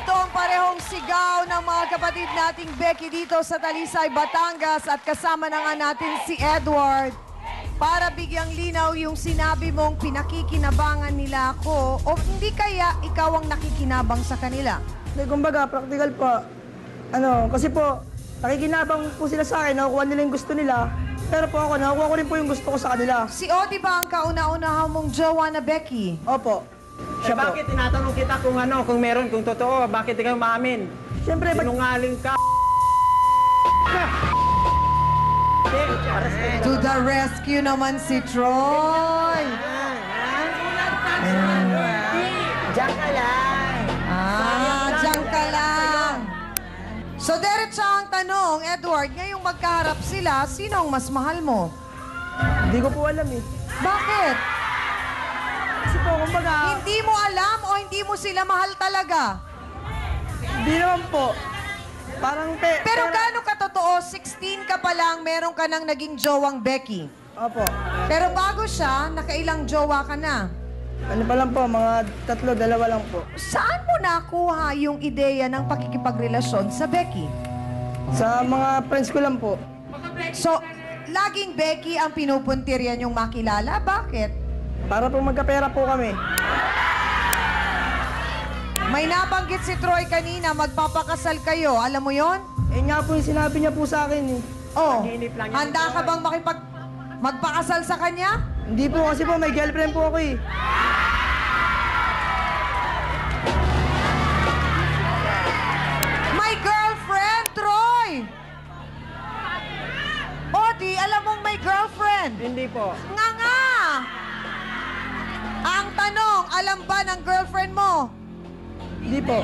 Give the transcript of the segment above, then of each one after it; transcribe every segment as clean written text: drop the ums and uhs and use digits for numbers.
Ito ang parehong sigaw ng mga kapatid nating Becky dito sa Talisay, Batangas at kasama na nga natin si Edward. Para bigyang linaw yung sinabi mong pinakikinabangan nila ako o hindi kaya ikaw ang nakikinabang sa kanila? Hindi, kumbaga, practical po. Kasi po, nakikinabang po sila sa akin, nakukuha nila yung gusto nila. Pero po ako, nakukuha ko rin po yung gusto ko sa kanila. Si Odi ba ang kauna-unahan mong jowa na Becky? Opo. Siya po. Bakit tinatanong kita kung meron, kung totoo, bakit ikaw maamin? Siyempre, Sinungaling ka. To the rescue naman si Troy. Diyan ka lang. Diyan ka lang. So, diretso ang tanong, Edward, ngayong magkaharap sila, sino ang mas mahal mo? Hindi ko po alam eh. Bakit? Kasi po, kumbaga, Hindi mo alam o hindi mo sila mahal talaga? hindi naman po. Parang Pero gaano katotoo, 16 ka pa lang, meron ka nang naging jowang Becky. Opo. Pero bago siya, nakailang jowa ka na. Ano pa lang po, mga 3, 2 lang po. Saan mo nakuha yung ideya ng pakikipagrelasyon sa Becky? Sa mga friends ko lang po. So, laging Becky ang pinupuntiryan yung makilala? Bakit? Para po magkapera po kami. May nabanggit si Troy kanina, magpapakasal kayo. Alam mo yon? Eh nga po yung sinabi niya po sa akin eh. Oh, Naginip lang yan. handa ka bang magpakasal sa kanya? Hindi po kasi po, may girlfriend po ako eh. May girlfriend, Troy! Odi, alam mong may girlfriend? Hindi po. Nga nga! Ang tanong, alam ba ng girlfriend mo? Hindi po.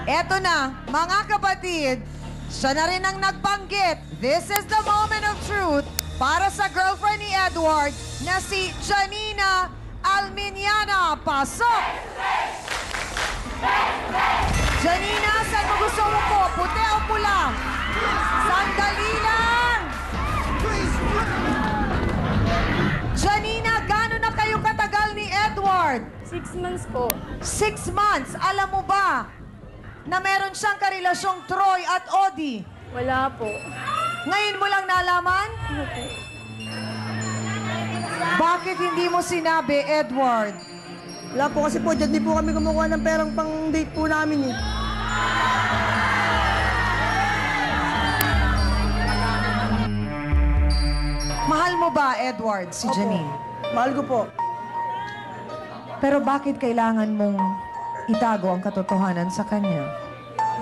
Eto na, mga kapatid, siya na rin ang nagbanggit. This is the moment of truth para sa girlfriend ni Edward na si Janina Alminiana. Pasok! Janina, saan mo gusto mo po? Puti o pula? Sandali lang! Janina, gaano na kayo katagal ni Edward? 6 months po. 6 months. Alam mo ba na meron siyang karelasyong Troy at Odi? Wala po. Ngayon mo lang nalaman? Bakit hindi mo sinabi, Edward? Wala po kasi po, dyan di po kami kumukuha ng perang pang-date po namin eh. Mahal mo ba, Edward, si Opo. Janine? Mahal ko po. Pero bakit kailangan mong itago ang katotohanan sa kanya?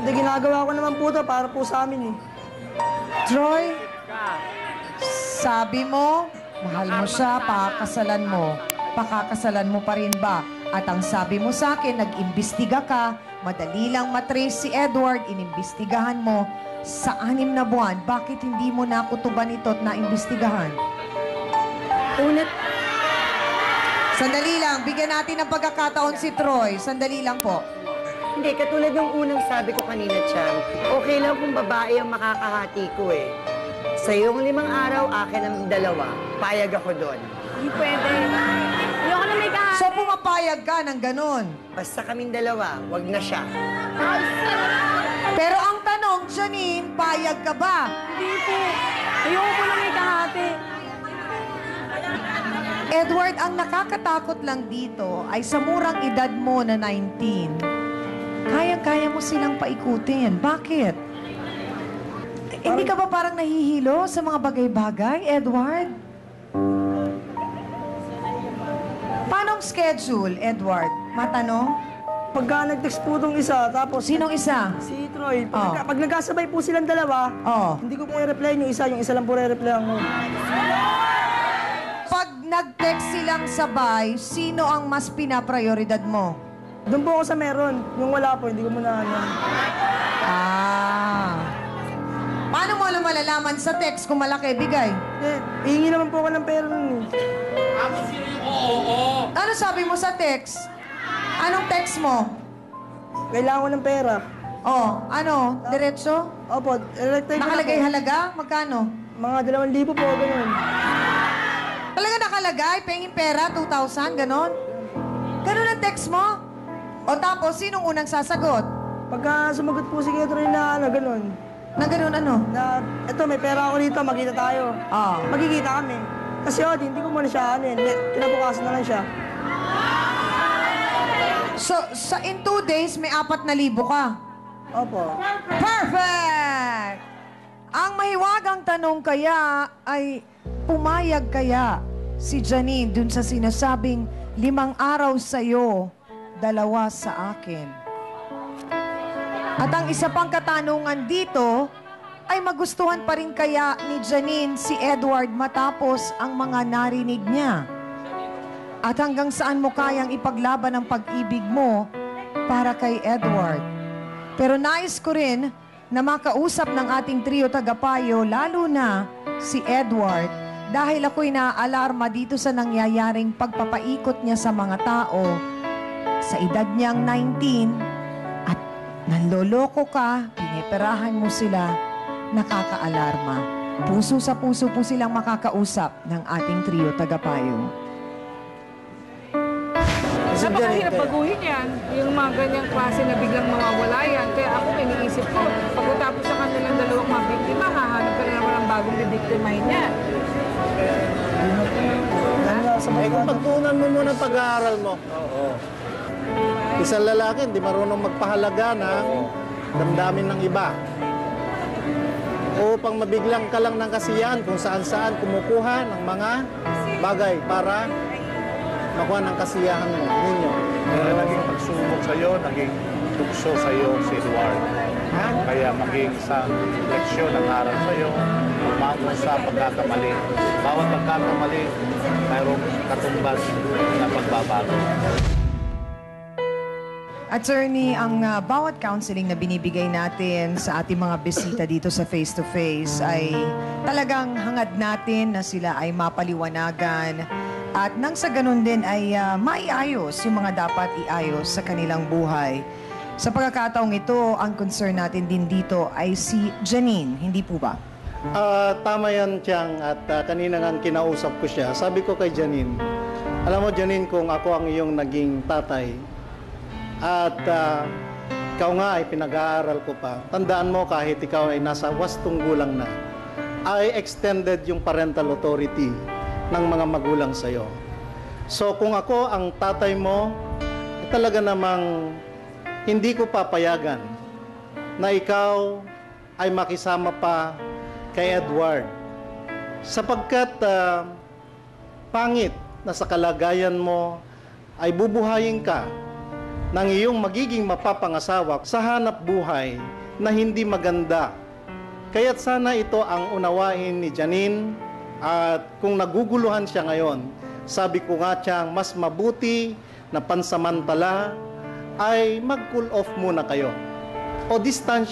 Hindi, ginagawa ko naman po to para po sa amin eh. Troy, sabi mo, mahal mo siya, pakakasalan mo pa rin ba? At ang sabi mo sa akin, nag-imbestiga ka, madali lang matrace si Edward, inimbestigahan mo, sa 6 na buwan, bakit hindi mo nakutuban ito at naimbestigahan? Sandali lang, bigyan natin ng pagkakataon si Troy. Sandali lang po. Hindi, katulad ng unang sabi ko kanina, Chang, okay lang kung babae ang makakahati ko eh. Sa iyong 5 araw, akin ang 2. Payag ako doon. Hindi pwede. Ayoko na may kahati. So pumapayag ka ng ganun. Basta kaming 2, wag na siya. Pero ang tanong, Janine, payag ka ba? Hindi po. Ayoko po na may kahati. Edward, ang nakakatakot lang dito ay sa murang edad mo na 19, kayang-kaya mo silang paikutin. Bakit? Hindi ka ba parang nahihilo sa mga bagay-bagay, Edward? Paano ang schedule, Edward? Matanong? Pagka nag-text po itong isa, tapos Sinong isa? si Troy, Oh. pag nagkasabay po silang 2, Oh. hindi ko po i-reply yung isa lang po i-reply mo. Pag nag-text silang sabay, sino ang mas pinaprioridad mo? Doon po ako sa meron. Yung wala po, hindi ko muna ano. Paano mo alam malalaman sa text kung malaki, bigay? Hihingi naman po ako ng pera nun eh. Ano sabi mo sa text? Anong text mo? Kailangan ko ng pera. Oh, ano? Diretso? Opo, electric Nakalagay halaga? Magkano? Mga 2,000 po, ganun. Talaga nakalagay? Penging pera? 2,000? Ganon? Ganon ang text mo? O tapos, sinong unang sasagot? Pagka sumagot po si Catherine na ganun, Na ganun ano? na eto may pera ako dito, magkita tayo. Ah. Magkikita kami. Kasi hindi ko muna siya kinabukasan na lang siya. So, in 2 days, may 4,000 ka. Opo. Perfect! Ang mahiwagang tanong kaya ay pumayag kaya si Janine dun sa sinasabing 5 araw sa'yo, 2 sa akin. At ang isa pang katanungan dito ay magustuhan pa rin kaya ni Janine si Edward matapos ang mga narinig niya. At hanggang saan mo kayang ipaglaban ang pag-ibig mo para kay Edward. Pero nais ko rin na makausap ng ating trio tagapayo, lalo na si Edward, dahil ako'y naaalarma dito sa nangyayaring pagpapaikot niya sa mga tao sa edad niyang 19 at nanloloko ka, piniperahan mo sila, nakakaalarma. Puso sa puso po silang makakausap ng ating trio tagapayo. Napakahirap baguhin yan. Yung mga ganyang klase na biglang mawawala yan. Kaya ako iniisip ko, pagkatapos sa kanilang 2 mabiktima, hahanap ka na naman ng bagong bibiktimahin yan. Kung pagtuunan mo muna ang pag-aaral mo. Isang lalaki, hindi marunong magpahalaga ng damdamin ng iba. Upang mabiglang ka lang ng kasiyahan kung saan-saan kumukuha ng mga bagay para makuha ng kasiyahan ninyo. Kaya naging pagsubok sa'yo, naging tukso sa'yo si Edward. Kaya maging isang leksyon ang aral sa'yo, umangon sa pagkakamali. Bawat pagkakamali, mayroong katumbas na pagbabago. Attorney, ang bawat counseling na binibigay natin sa ating mga bisita dito sa face-to-face ay talagang hangad natin na sila ay mapaliwanagan at nang sa ganun din ay maiayos yung mga dapat iayos sa kanilang buhay. Sa pagkakataong ito, ang concern natin din dito ay si Janine, hindi po ba? Tama yan, Tiang, at kanina nga kinausap ko siya. Sabi ko kay Janine, alam mo Janine, kung ako ang iyong naging tatay, at ikaw nga ay pinag-aaral ko pa, tandaan mo kahit ikaw ay nasa wastong gulang na, ay extended yung parental authority ng mga magulang sa'yo. So kung ako ang tatay mo, talaga namang hindi ko papayagan na ikaw ay makisama pa kay Edward. Sapagkat pangit na sa kalagayan mo ay bubuhayin ka ng iyong magiging mapapangasawa sa hanap buhay na hindi maganda. Kaya't sana ito ang unawain ni Janine at kung naguguluhan siya ngayon, sabi ko nga Tiyang, mas mabuti na pansamantala ay mag-cool off muna kayo o distansya.